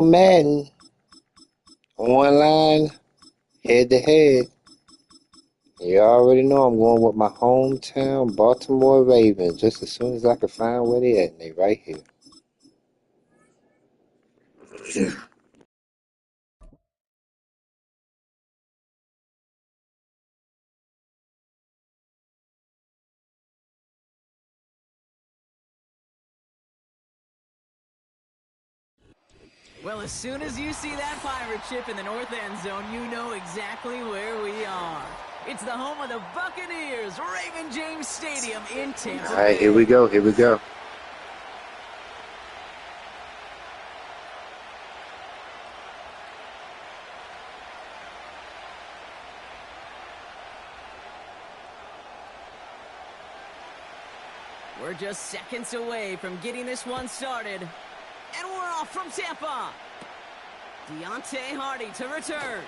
Madden online, head to head. You already know I'm going with my hometown Baltimore Ravens just as soon as I can find where they at. And they right here. Well, as soon as you see that pirate ship in the north end zone, you know exactly where we are. It's the home of the Buccaneers, Raymond James Stadium in Tampa Bay. All right, here we go. Here we go. We're just seconds away from getting this one started. And we're off from Tampa. Deontay Hardy to return.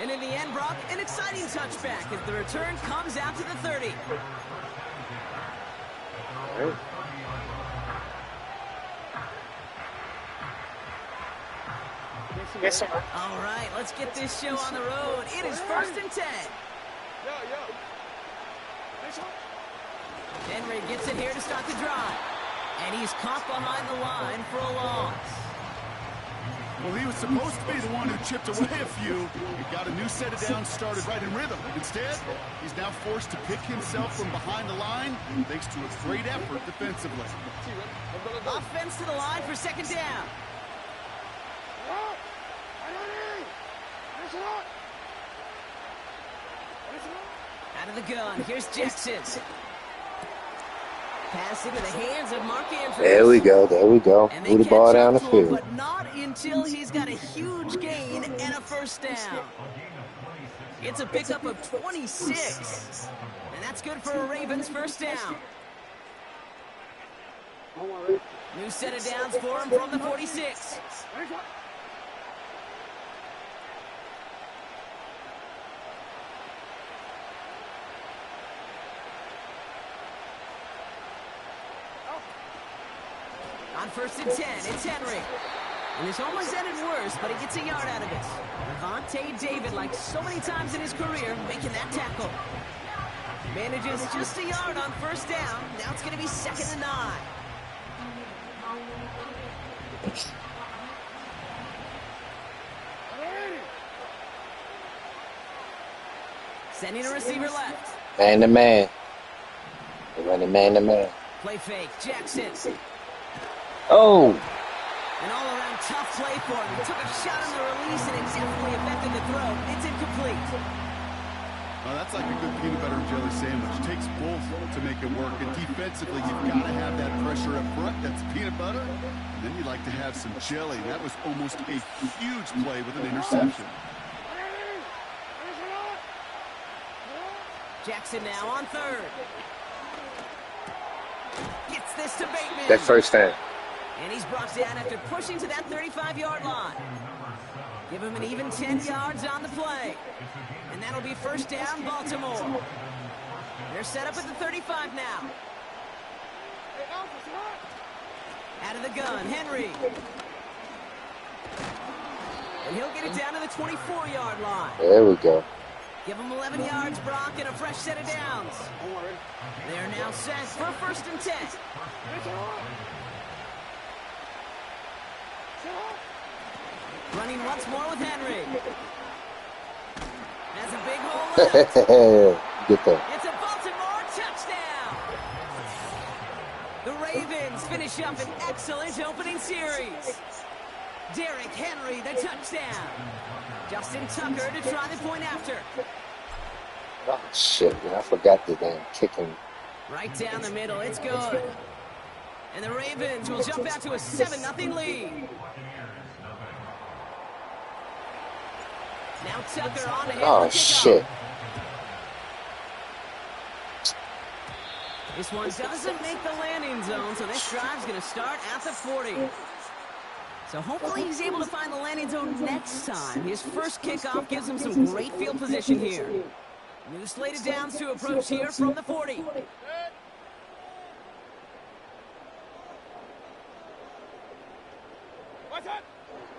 And in the end, Brock, an exciting touchback as the return comes out to the 30. All right. Yes, sir. All right, let's get this show on the road. It is 1st and 10. Henry gets it here to start the drive. And he's caught behind the line for a loss. Well, he was supposed to be the one who chipped away a few. He got a new set of downs started right in rhythm. Instead, he's now forced to pick himself from behind the line thanks to a great effort defensively. Offense to the line for 2nd down. Out of the gun, here's Jackson. Pass into the hands of Mark Andrews. There we go. There we go. And they Move the ball catch down the up to him, field. but not until he's got a huge gain and a 1st down. It's a pickup of 26. And that's good for a Ravens 1st down. New set of downs for him from the 46. On 1st and 10, it's Henry. And this almost ended worse, but he gets a yard out of it. Levante David, like so many times in his career, making that tackle. Manages just a yard on 1st down. Now it's going to be 2nd and 9. Sending a receiver left. Man to man. They're running man to man. Play fake, Jackson. Oh. An all-around tough play for him. He took a shot on the release, and it definitely affected the throw. It's incomplete. Well, that's like a good peanut butter and jelly sandwich. It takes both to make it work. And defensively, you've got to have that pressure up front. That's peanut butter. And then you like to have some jelly. That was almost a huge play with an interception. Jackson now on 3rd. Gets this to Bateman. That 1st down. And he's brought down after pushing to that 35-yard line. Give him an even 10 yards on the play. And that'll be 1st down, Baltimore. They're set up at the 35 now. Out of the gun, Henry. And he'll get it down to the 24-yard line. There we go. Give him 11 yards, Brock, and a fresh set of downs. They're now set for 1st and 10. Running once more with Henry. Has a big hole left. Get that. It's a Baltimore touchdown. The Ravens finish up an excellent opening series. Derrick Henry, the touchdown. Justin Tucker to try the point after. Oh, shit. Man, I forgot the damn kicking. Right down the middle. It's good. And the Ravens will jump out to a 7-0 lead. Now Tucker on ahead. Oh, shit. This one doesn't make the landing zone, so this drive's going to start at the 40. So hopefully he's able to find the landing zone next time. His first kickoff gives him some great field position here. New slated downs to approach here from the 40.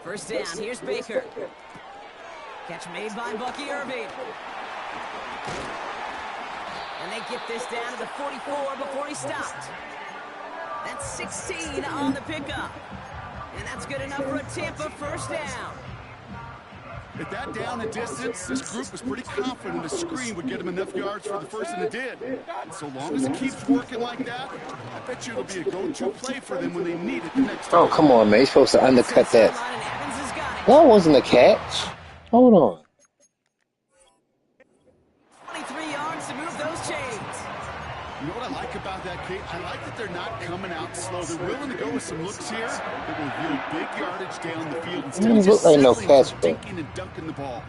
First down, here's Baker. Catch made by Bucky Irving. And they get this down to the 44 before he stopped. That's 16 on the pickup. And that's good enough for a Tampa first down. At that down and distance, this group was pretty confident a screen would get him enough yards for the first, and it did. And so long as it keeps working like that, I bet you it'll be a go-to play for them when they need it the next time. Oh, come on, man. You're supposed to undercut that. That wasn't a catch. Hold on. 23 yards to move those chains. You know what I like about that, Kate? I like that they're not coming out slow. They're willing to go with some looks here that will yield big yardage down the field instead of just like no settling catch, for dinking and dunking the ball.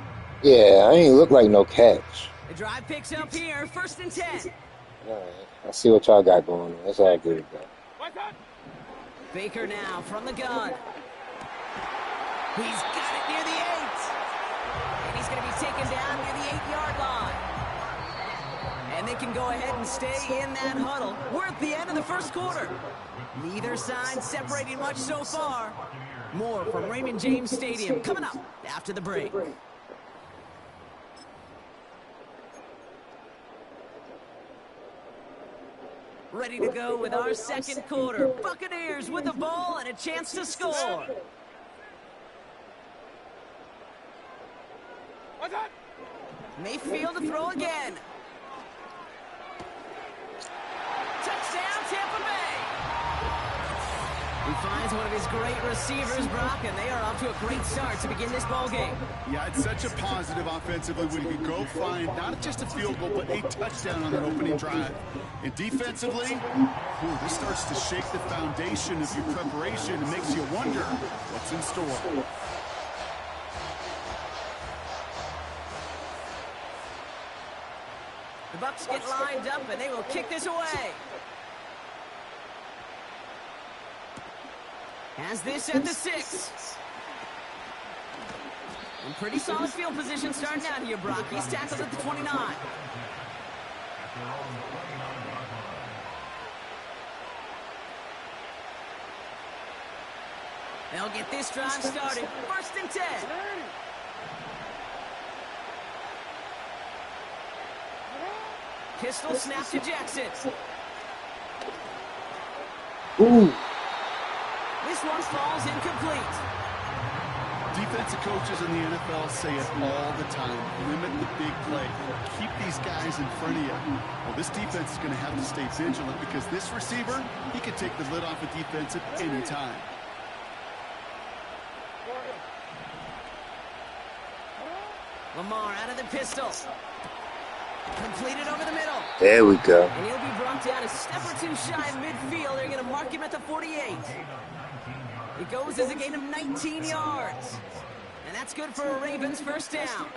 Yeah, I ain't look like no catch. The drive picks up here, 1st and 10. All right. I see what y'all got going on. That's all good, though. Baker now from the gun. He's got it near the 8. And he's going to be taken down near the 8-yard line. And they can go ahead and stay in that huddle. We're at the end of the first quarter. Neither side separating much so far. More from Raymond James Stadium coming up after the break. Ready to go with our second quarter. Buccaneers with the ball and a chance to score. Mayfield to throw again. Touchdown, Tampa Bay. He finds one of his great receivers, Brock, and they are off to a great start to begin this ball game. Yeah, it's such a positive offensively when you can go find not just a field goal, but a touchdown on that opening drive. And defensively, this starts to shake the foundation of your preparation and makes you wonder what's in store. The Bucs get lined up, and they will kick this away. Has this at the 6. And pretty solid field position starting out here, Brock. He's tackled at the 29. They'll get this drive started. 1st and 10. Pistol snap to Jackson. Ooh. This one falls incomplete. Defensive coaches in the NFL say it all the time. Limit the big play. Keep these guys in front of you. Well, this defense is going to have to stay vigilant because this receiver, he can take the lid off a defense at any time. Lamar out of the pistol. Completed over the middle. There we go. And he'll be brought down a step or two shy of midfield. They're going to mark him at the 48. It goes as a gain of 19 yards. And that's good for a Ravens first down.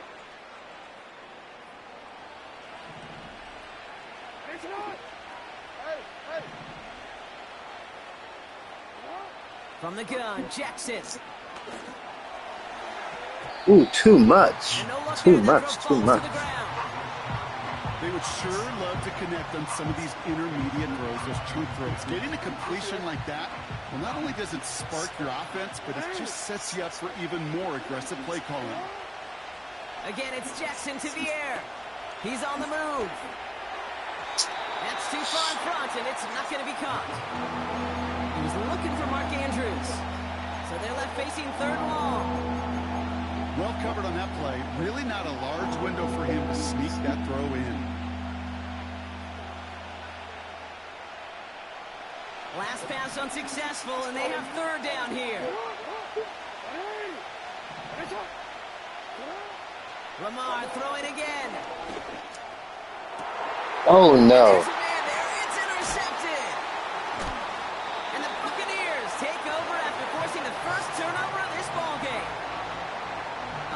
From the gun, Jackson. Ooh, too much. Too much, too much. They would sure love to connect on some of these intermediate throws, those true throws. Getting a completion like that, well, not only does it spark your offense, but it just sets you up for even more aggressive play calling. Again, it's Jackson to the air. He's on the move. That's too far in front, and it's not going to be caught. He was looking for Mark Andrews. So they're left facing 3rd and long. Well covered on that play. Really not a large window for him to sneak that throw in. Last pass unsuccessful, and they have 3rd down here. Lamar throwing again. Oh, no. There's a man there. It's intercepted. And the Buccaneers take over after forcing the first turnover of this ball game.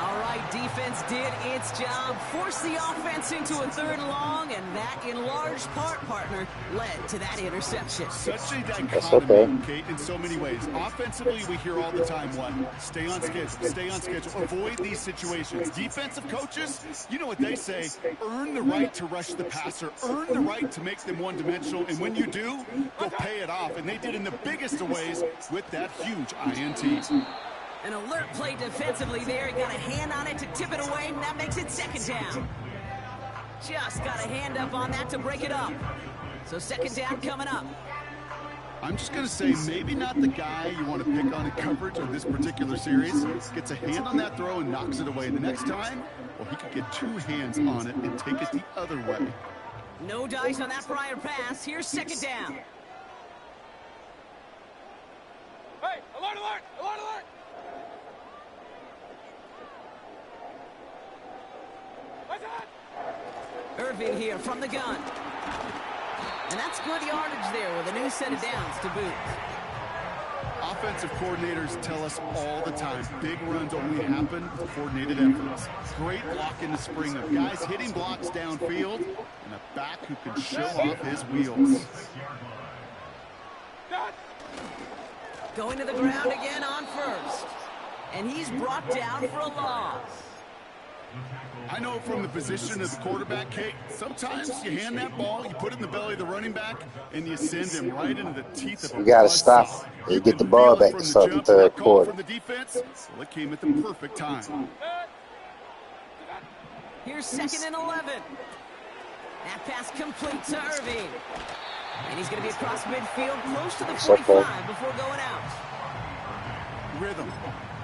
All right, defense defense did its job, forced the offense into a 3rd and long, and that, in large part, partner, led to that interception. Such a dichotomy, Kate, in so many ways. Offensively, we hear all the time, what? Stay on schedule, avoid these situations. Defensive coaches, you know what they say, earn the right to rush the passer, earn the right to make them one-dimensional, and when you do, they'll pay it off, and they did in the biggest of ways with that huge INT. An alert play defensively there. He got a hand on it to tip it away, and that makes it 2nd down. Just got a hand up on that to break it up. So 2nd down coming up. I'm just going to say maybe not the guy you want to pick on in coverage of this particular series. Gets a hand on that throw and knocks it away. The next time, well, he could get 2 hands on it and take it the other way. No dice on that prior pass. Here's 2nd down. Hey, alert, alert, alert, alert! Irving here from the gun. And that's good yardage there with a new set of downs to boot. Offensive coordinators tell us all the time, big runs only happen with coordinated efforts. Great block in the spring of guys hitting blocks downfield and a back who can show off his wheels. Going to the ground again on 1st. And he's brought down for a loss. I know from the position of the quarterback, Kate, sometimes you hand that ball, you put it in the belly of the running back, and you send him right into the teeth of a You got to stop. You get the ball back to start the 3rd quarter. From the defense, well, it came at the perfect time. Here's 2nd and 11. That pass complete to Irving. And he's going to be across midfield, close to the 45 before going out. Rhythm.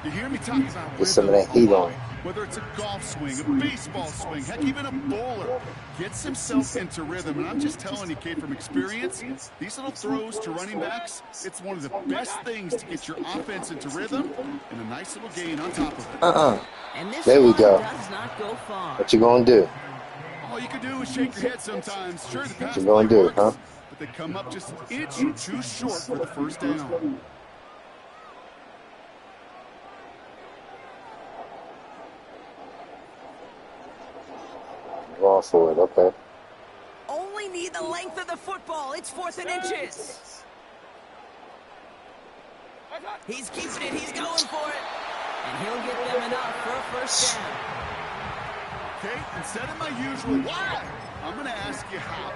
You hear me talking about rhythm? Get some of that heat on. Whether it's a golf swing, a baseball swing, heck, even a bowler gets himself into rhythm. And I'm just telling you, Kate, from experience, these little throws to running backs, it's one of the best things to get your offense into rhythm and a nice little gain on top of it. And this there we go. Does not go far. What you gonna do? All you can do is shake your head sometimes. Sure, the pass What you gonna do, works, huh? but they come up just an inch too short for the 1st down. Going for it, okay. Only need the length of the football. It's 4th and inches. He's keeping it. He's going for it. And he'll get them enough for a 1st down. Okay, instead of my usual why, I'm going to ask you how.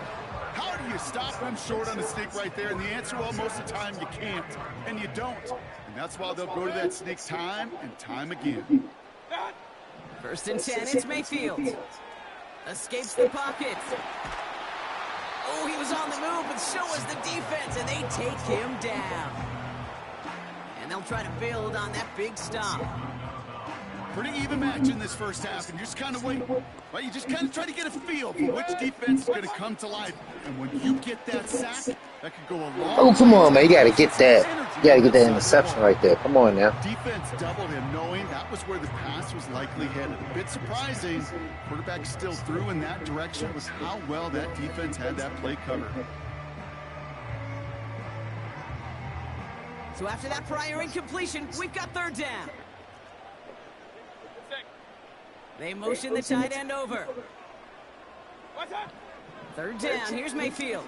How do you stop them short on the sneak right there? And the answer, well, most of the time you can't. And you don't. And that's why they'll go to that sneak time and time again. 1st and 10. It's Mayfield. Escapes the pocket. Oh, he was on the move, but so was the defense, and they take him down. And they'll try to build on that big stop. Pretty even match in this 1st half, and you just kind of wait. Right? You just kind of try to get a feel for which defense is going to come to life. And when you get that sack, that could go a long way. Oh, come on, man. You got to get that. You got to get that interception right there. Come on now. Defense doubled him, knowing that was where the pass was likely headed. A bit surprising. Quarterback still threw in that direction was how well that defense had that play covered. So after that prior incompletion, we've got 3rd down. They motion the tight end over. 3rd down. Here's Mayfield.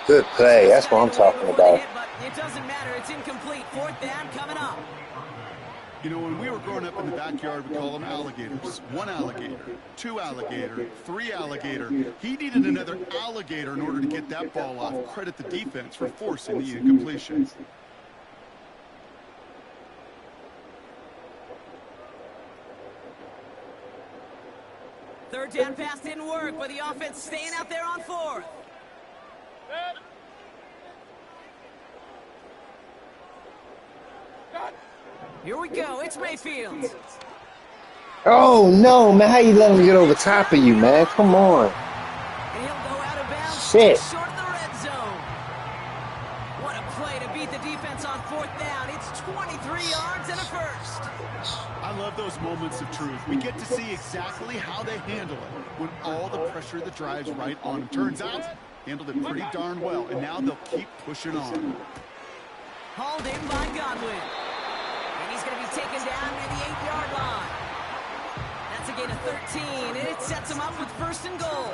Good play. That's what I'm talking about. But it doesn't matter. It's incomplete. 4th down coming up. You know, when we were growing up in the backyard, we call them alligators. 1 alligator, 2 alligator, 3 alligator. He needed another alligator in order to get that ball off. Credit the defense for forcing the incompletion. Third down pass didn't work, but the offense staying out there on 4th. Here we go. It's Mayfield. Oh, no, man. How you let him get over top of you, man? Come on. And he'll go out of bounds. Shit. Just short of the red zone. What a play to beat the defense on 4th down. It's 23 yards and a 1st. I love those moments of truth. We get to see exactly how they handle it when all the pressure that drives right on them. Turns out, handled it pretty darn well, and now they'll keep pushing on. Hauled in by Godwin. And He's going to be taken down near the 8-yard line. That's a gain of 13, and it sets him up with 1st and goal.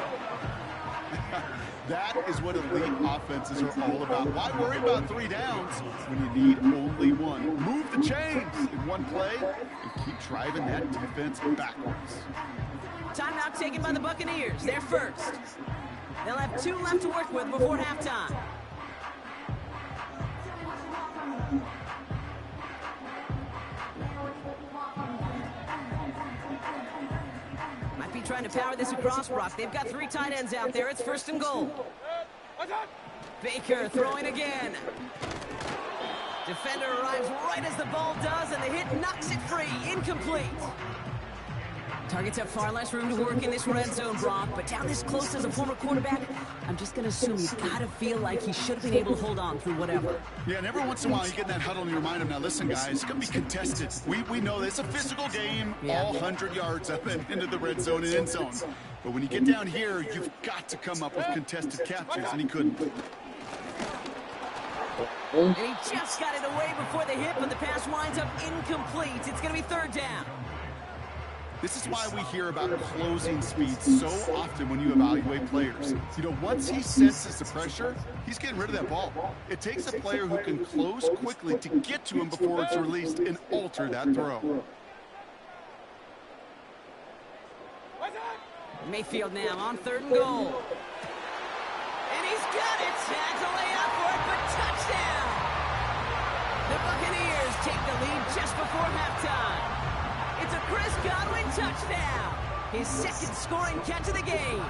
That is what elite offenses are all about. Why worry about 3 downs when you need only 1? Move the chains in one play and keep driving that defense backwards. Timeout taken by the Buccaneers. They're first. They'll have 2 left to work with before halftime. Might be trying to power this across, Brock. They've got 3 tight ends out there. It's 1st and goal. Baker throwing again. Defender arrives right as the ball does, and the hit knocks it free. Incomplete. Targets have far less room to work in this red zone, Brock, but down this close as a former quarterback, I'm just going to assume you've got to feel like he should have been able to hold on through whatever. Yeah, and every once in a while you get that huddle in your mind of, now listen, guys, it's going to be contested. We know this. It's a physical game, all 100 yards up and into the red zone and end zone. But when you get down here, you've got to come up with contested captures, and he couldn't. And he just got it away before the hit, but the pass winds up incomplete. It's going to be 3rd down. This is why we hear about closing speed so often when you evaluate players. You know, once he senses the pressure, he's getting rid of that ball. It takes a player who can close quickly to get to him before it's released and alter that throw. Mayfield now on 3rd and goal. And he's got it. Has a layup for it, but touchdown. The Buccaneers take the lead just before halftime. It's a Chris Godwin touchdown. His 2nd scoring catch of the game.